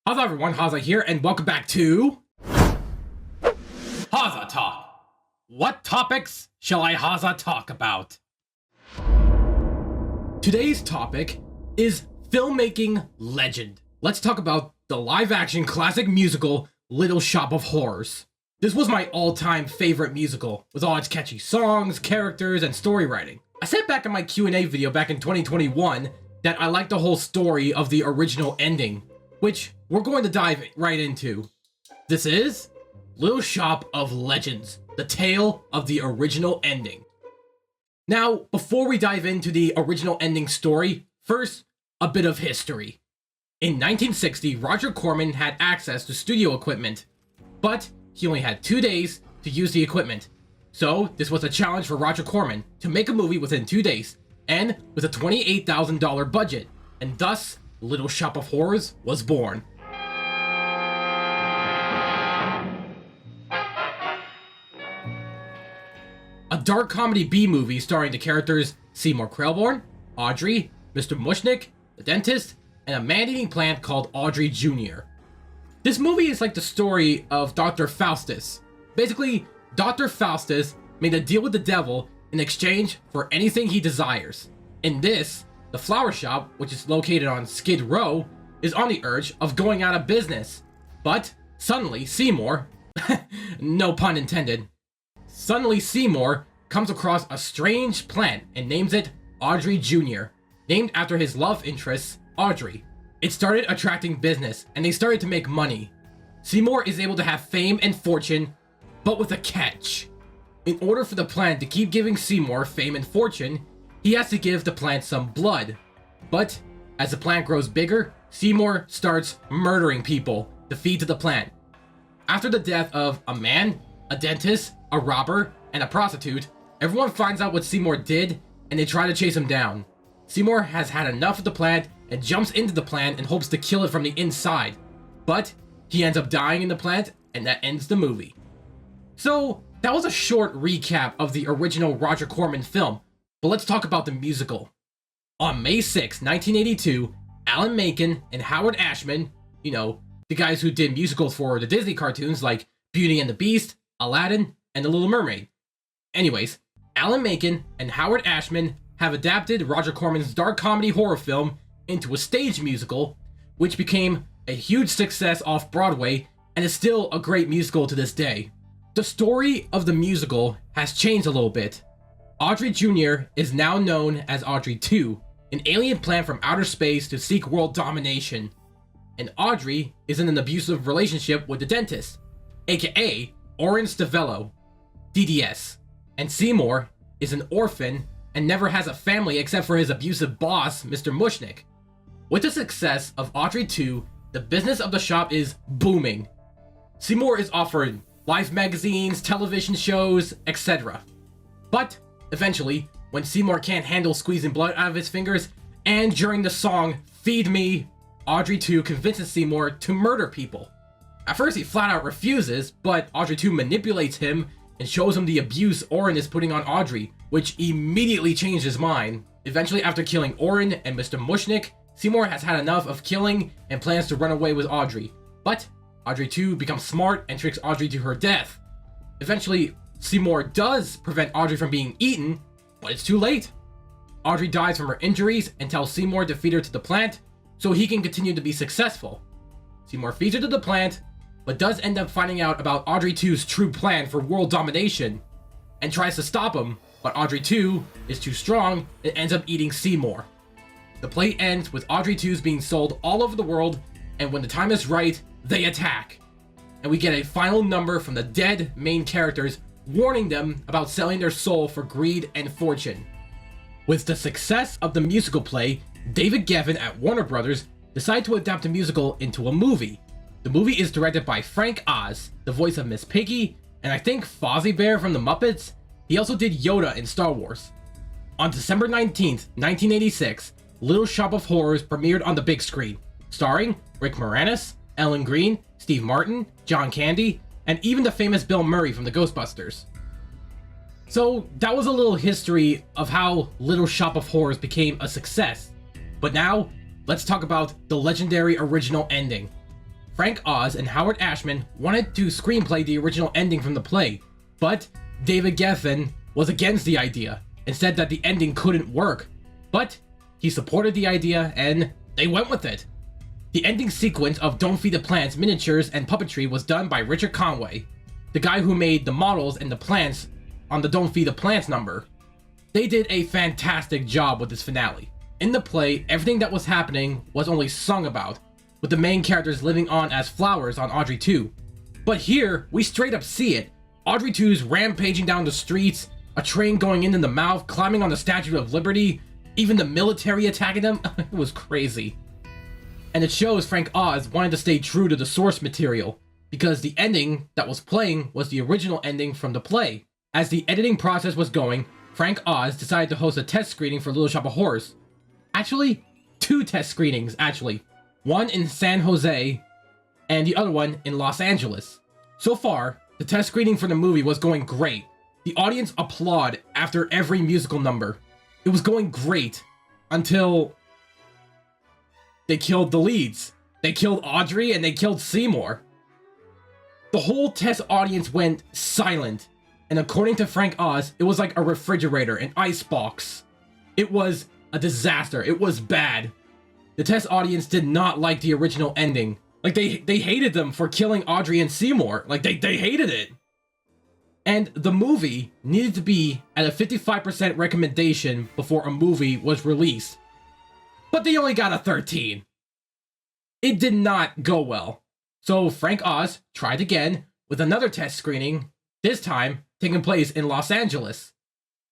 How's everyone? HAZAH here, and welcome back to HAZAH Talk. What topics shall I HAZAH talk about? Today's topic is filmmaking legend. Let's talk about the live-action classic musical Little Shop of Horrors. This was my all-time favorite musical, with all its catchy songs, characters, and story writing. I said back in my Q&A video back in 2021 that I liked the whole story of the original ending, which we're going to dive right into. This is Little Shop of Legends, the tale of the original ending. Now, before we dive into the original ending story, first, a bit of history. In 1960, Roger Corman had access to studio equipment, but he only had 2 days to use the equipment. So, this was a challenge for Roger Corman to make a movie within 2 days, and with a $28,000 budget, and thus, Little Shop of Horrors was born. A dark comedy B-movie starring the characters Seymour Krelborn, Audrey, Mr. Mushnick, the dentist, and a man-eating plant called Audrey Jr. This movie is like the story of Dr. Faustus. Basically, Dr. Faustus made a deal with the devil in exchange for anything he desires. In this, the flower shop, which is located on Skid Row, is on the urge of going out of business. But suddenly Seymour, no pun intended, Seymour comes across a strange plant and names it Audrey Jr., named after his love interest, Audrey. It started attracting business and they started to make money. Seymour is able to have fame and fortune, but with a catch. In order for the plant to keep giving Seymour fame and fortune, he has to give the plant some blood. But as the plant grows bigger, Seymour starts murdering people to feed to the plant. After the death of a man, a dentist, a robber, and a prostitute, everyone finds out what Seymour did and they try to chase him down. Seymour has had enough of the plant and jumps into the plant and hopes to kill it from the inside. But he ends up dying in the plant, and that ends the movie. So that was a short recap of the original Roger Corman film. But let's talk about the musical. On May 6, 1982, Alan Menken and Howard Ashman, you know, the guys who did musicals for the Disney cartoons like Beauty and the Beast, Aladdin, and The Little Mermaid. Anyways, Alan Menken and Howard Ashman have adapted Roger Corman's dark comedy horror film into a stage musical, which became a huge success off-Broadway and is still a great musical to this day. The story of the musical has changed a little bit. Audrey Jr. is now known as Audrey II, an alien plant from outer space to seek world domination. And Audrey is in an abusive relationship with the dentist, aka Orin Stavello, DDS. And Seymour is an orphan and never has a family except for his abusive boss, Mr. Mushnick. With the success of Audrey II, the business of the shop is booming. Seymour is offered live magazines, television shows, etc. But eventually, when Seymour can't handle squeezing blood out of his fingers, and during the song Feed Me, Audrey II convinces Seymour to murder people. At first he flat out refuses, but Audrey II manipulates him and shows him the abuse Orin is putting on Audrey, which immediately changed his mind. Eventually, after killing Orin and Mr. Mushnick, Seymour has had enough of killing and plans to run away with Audrey. But Audrey II becomes smart and tricks Audrey to her death. Eventually, Seymour does prevent Audrey from being eaten, but it's too late. Audrey dies from her injuries and tells Seymour to feed her to the plant so he can continue to be successful. Seymour feeds her to the plant, but does end up finding out about Audrey II's true plan for world domination and tries to stop him, but Audrey II is too strong and ends up eating Seymour. The play ends with Audrey II's being sold all over the world, and when the time is right, they attack. And we get a final number from the dead main characters warning them about selling their soul for greed and fortune. With the success of the musical play, David Gavin at Warner Brothers decided to adapt the musical into a movie. The movie is directed by Frank Oz, the voice of Miss Piggy, and I think Fozzie Bear from the Muppets. He also did Yoda in Star Wars. On December 19th, 1986, Little Shop of Horrors premiered on the big screen, starring Rick Moranis, Ellen Greene, Steve Martin, John Candy, and even the famous Bill Murray from the Ghostbusters. So that was a little history of how Little Shop of Horrors became a success. But now, let's talk about the legendary original ending. Frank Oz and Howard Ashman wanted to screenplay the original ending from the play, but David Geffen was against the idea and said that the ending couldn't work. But he supported the idea and they went with it. The ending sequence of Don't Feed the Plants miniatures and puppetry was done by Richard Conway, the guy who made the models and the plants on the Don't Feed the Plants number. They did a fantastic job with this finale. In the play, everything that was happening was only sung about, with the main characters living on as flowers on Audrey 2. But here, we straight up see it. Audrey 2's rampaging down the streets, a train going in the mouth, climbing on the Statue of Liberty, even the military attacking them. It was crazy. And it shows Frank Oz wanted to stay true to the source material, because the ending that was playing was the original ending from the play. As the editing process was going, Frank Oz decided to host a test screening for Little Shop of Horrors. Actually, 2 test screenings, actually. One in San Jose, and the other one in Los Angeles. So far, the test screening for the movie was going great. The audience applauded after every musical number. It was going great until they killed the leads. They killed Audrey and they killed Seymour. The whole test audience went silent, and according to Frank Oz, it was like a refrigerator, an ice box. It was a disaster. It was bad. The test audience did not like the original ending. Like, they hated them for killing Audrey and Seymour. Like, they hated it. And the movie needed to be at a 55% recommendation before a movie was released. But they only got a 13. It did not go well. So Frank Oz tried again with another test screening, this time taking place in Los Angeles.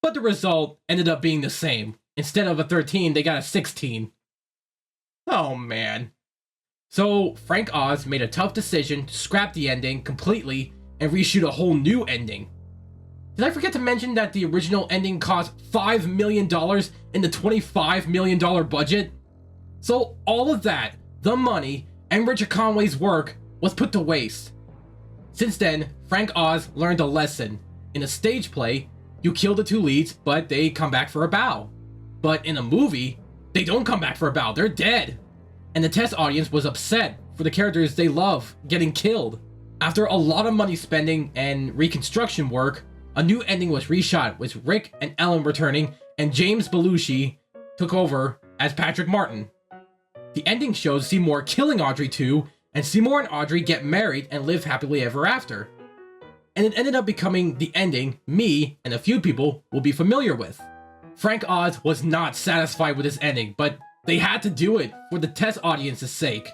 But the result ended up being the same. Instead of a 13, they got a 16. Oh man. So Frank Oz made a tough decision to scrap the ending completely and reshoot a whole new ending. Did I forget to mention that the original ending cost $5 million in the $25 million budget? So all of that, the money, and Richard Conway's work was put to waste. Since then, Frank Oz learned a lesson. In a stage play, you kill the 2 leads, but they come back for a bow. But in a movie, they don't come back for a bow, they're dead. And the test audience was upset for the characters they love getting killed. After a lot of money spending and reconstruction work, a new ending was reshot with Rick and Ellen returning, and James Belushi took over as Patrick Martin. The ending shows Seymour killing Audrey 2, and Seymour and Audrey get married and live happily ever after. And it ended up becoming the ending me and a few people will be familiar with. Frank Oz was not satisfied with this ending, but they had to do it for the test audience's sake.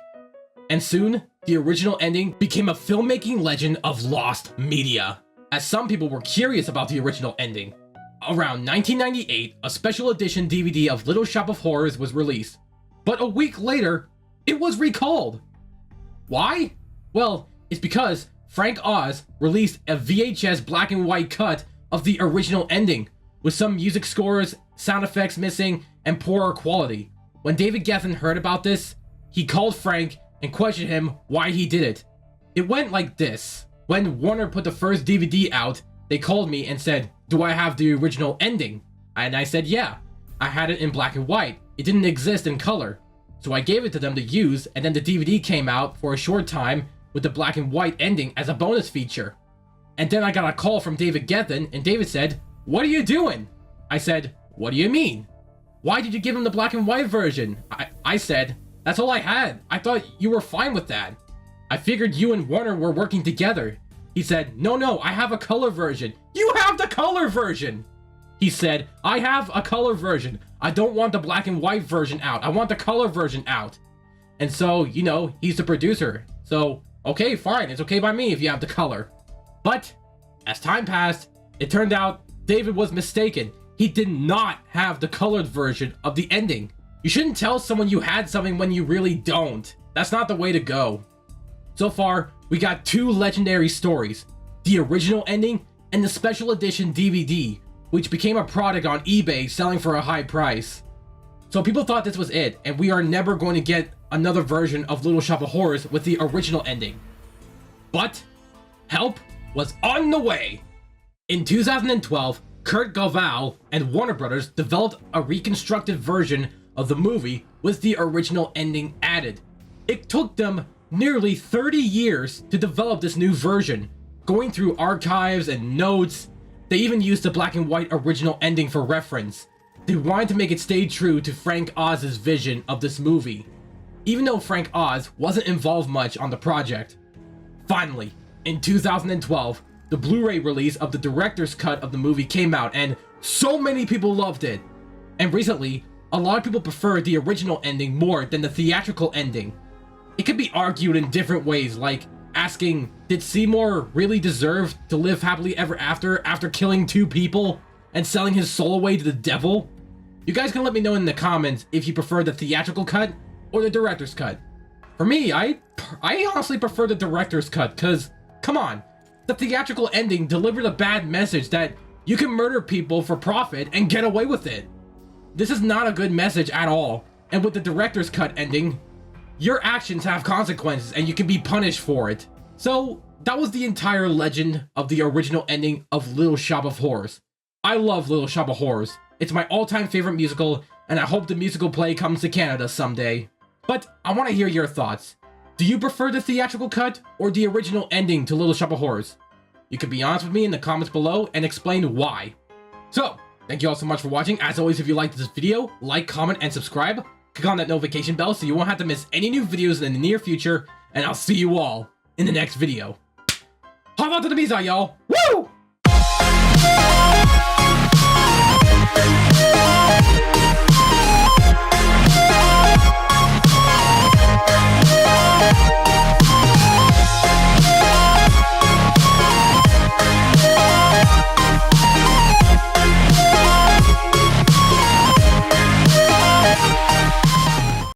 And soon, the original ending became a filmmaking legend of lost media, as some people were curious about the original ending. Around 1998, a special edition DVD of Little Shop of Horrors was released, but a week later, it was recalled. Why? Well, it's because Frank Oz released a VHS black and white cut of the original ending, with some music scores, sound effects missing, and poorer quality. When David Geffen heard about this, he called Frank and questioned him why he did it. It went like this. When Warner put the first DVD out, they called me and said, "Do I have the original ending?" And I said, "Yeah. I had it in black and white. It didn't exist in color." So I gave it to them to use, and then the DVD came out for a short time with the black and white ending as a bonus feature. And then I got a call from David Geffen, and David said, "What are you doing?" I said, "What do you mean? Why did you give him the black and white version?" I said, "That's all I had. I thought you were fine with that. I figured you and Warner were working together." He said, No, I have a color version." "You have the color version!" He said, "I have a color version. I don't want the black and white version out. I want the color version out." And so, you know, he's the producer. So, okay, fine. It's okay by me if you have the color. But, as time passed, it turned out David was mistaken. He did not have the colored version of the ending. You shouldn't tell someone you had something when you really don't. That's not the way to go. So far, we got 2 legendary stories. The original ending and the special edition DVD, which became a product on eBay selling for a high price. So people thought this was it, and we are never going to get another version of Little Shop of Horrors with the original ending. But help was on the way. In 2012, Kurt Galval and Warner Brothers developed a reconstructed version of the movie with the original ending added. It took them nearly 30 years to develop this new version, going through archives and notes. They even used the black and white original ending for reference. They wanted to make it stay true to Frank Oz's vision of this movie, even though Frank Oz wasn't involved much on the project. Finally, in 2012, the Blu-ray release of the director's cut of the movie came out, and so many people loved it. And recently, a lot of people prefer the original ending more than the theatrical ending. It could be argued in different ways, like asking, did Seymour really deserve to live happily ever after killing 2 people and selling his soul away to the devil? You guys can let me know in the comments if you prefer the theatrical cut or the director's cut. For me, I honestly prefer the director's cut, cause, come on, the theatrical ending delivered a bad message that you can murder people for profit and get away with it. This is not a good message at all, and with the director's cut ending, your actions have consequences and you can be punished for it. So, that was the entire legend of the original ending of Little Shop of Horrors. I love Little Shop of Horrors. It's my all-time favorite musical, and I hope the musical play comes to Canada someday. But I want to hear your thoughts. Do you prefer the theatrical cut or the original ending to Little Shop of Horrors? You can be honest with me in the comments below and explain why. So, thank you all so much for watching. As always, if you liked this video, like, comment, and subscribe. Click on that notification bell so you won't have to miss any new videos in the near future, and I'll see you all in the next video. Hold on to the Mizah, y'all! Woo!